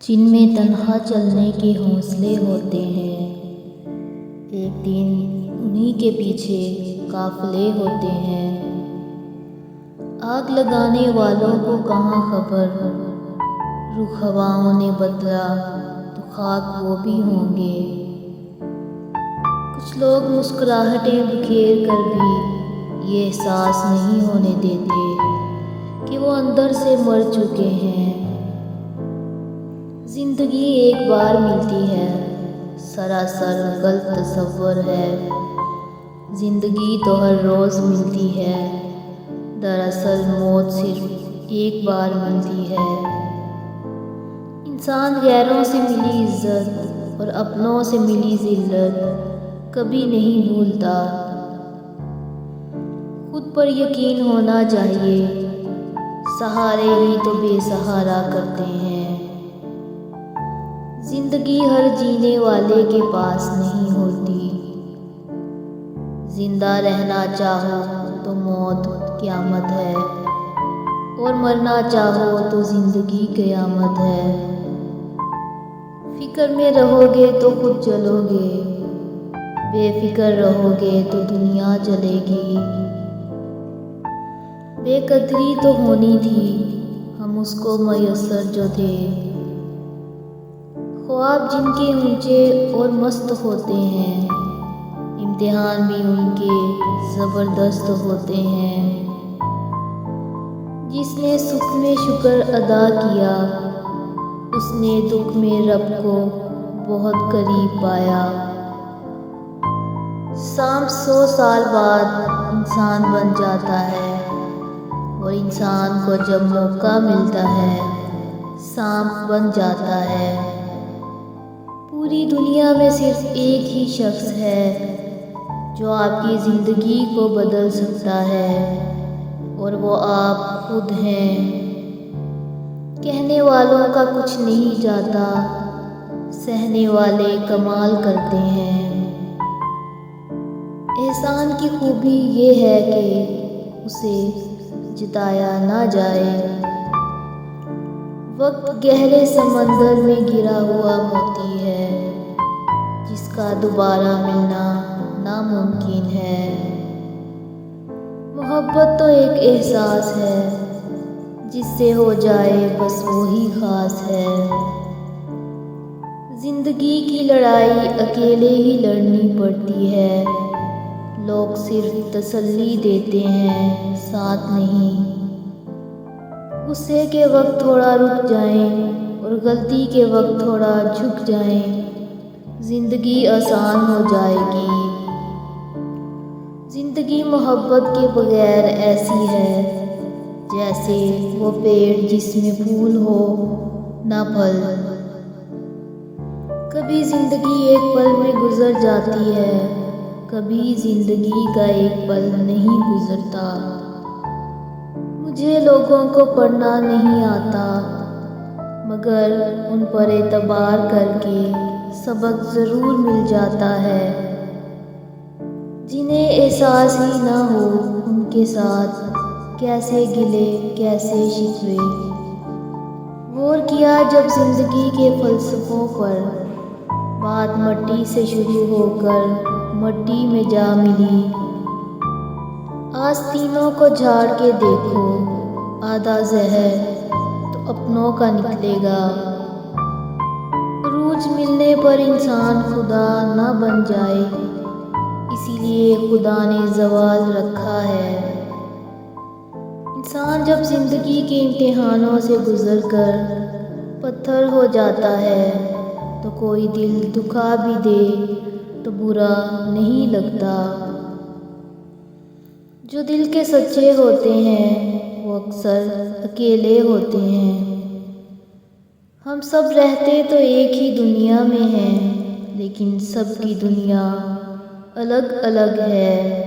जिनमें तन्हा चलने के हौसले होते हैं। एक दिन उन्हीं के पीछे काफिले होते हैं। आग लगाने वालों को कहाँ खबर, रुख हवाओं ने बदला तो खाक वो भी होंगे। कुछ लोग मुस्कुराहटें बिखेर कर भी ये एहसास नहीं होने देते कि वो अंदर से मर चुके हैं। जिंदगी एक बार मिलती है, सरासर गलत तस्वर है। जिंदगी तो हर रोज़ मिलती है, दरअसल मौत सिर्फ एक बार मिलती है। इंसान गैरों से मिली इज्जत और अपनों से मिली जिल्लत कभी नहीं भूलता। खुद पर यकीन होना चाहिए, सहारे ही तो बेसहारा करते हैं। जिंदगी हर जीने वाले के पास नहीं होती। जिंदा रहना चाहो तो मौत क़यामत है, और मरना चाहो तो जिंदगी क़यामत है। फिक्र में रहोगे तो खुद जलोगे, बेफिक्र रहोगे तो दुनिया जलेगी। बेकदरी तो होनी थी, हम उसको मयस्सर जो थे। ख्वाब जिनके ऊंचे और मस्त होते हैं, इम्तिहान भी उनके ज़बरदस्त होते हैं। जिसने सुख में शुक्र अदा किया, उसने दुख में रब को बहुत करीब पाया। सांप 100 साल बाद इंसान बन जाता है, और इंसान को जब मौका मिलता है सांप बन जाता है। पूरी दुनिया में सिर्फ एक ही शख्स है जो आपकी ज़िंदगी को बदल सकता है, और वो आप खुद हैं। कहने वालों का कुछ नहीं जाता, सहने वाले कमाल करते हैं। एहसान की खूबी ये है कि उसे जिताया ना जाए। वक्त गहरे समंदर में गिरा हुआ मोती है, जिसका दोबारा मिलना नामुमकिन है। मोहब्बत तो एक एहसास है, जिससे हो जाए बस वही खास है। जिंदगी की लड़ाई अकेले ही लड़नी पड़ती है। लोग सिर्फ तसल्ली देते हैं, साथ नहीं। गुस्से के वक्त थोड़ा रुक जाएं, और गलती के वक्त थोड़ा झुक जाएं, जिंदगी आसान हो जाएगी। जिंदगी मोहब्बत के बगैर ऐसी है, जैसे वो पेड़ जिसमें फूल हो ना फल। कभी जिंदगी एक पल में गुजर जाती है, कभी जिंदगी का एक पल नहीं गुजरता। मुझे लोगों को पढ़ना नहीं आता, मगर उन पर एतबार करके सबक ज़रूर मिल जाता है। जिन्हें एहसास ही ना हो उनके साथ कैसे गिले कैसे शिकवे। गौर किया जब ज़िंदगी के फ़लसफ़ों पर, बात मट्टी से शुरू होकर मट्टी में जा मिली। आस्तीनों को झाड़ के देखो, आधा जहर तो अपनों का निकलेगा। रूज मिलने पर इंसान खुदा ना बन जाए, इसीलिए खुदा ने ज़वाल रखा है। इंसान जब ज़िंदगी के इम्तिहानों से गुज़रकर पत्थर हो जाता है, तो कोई दिल दुखा भी दे तो बुरा नहीं लगता। जो दिल के सच्चे होते हैं वो अक्सर अकेले होते हैं। हम सब रहते तो एक ही दुनिया में हैं, लेकिन सबकी दुनिया अलग अलग है।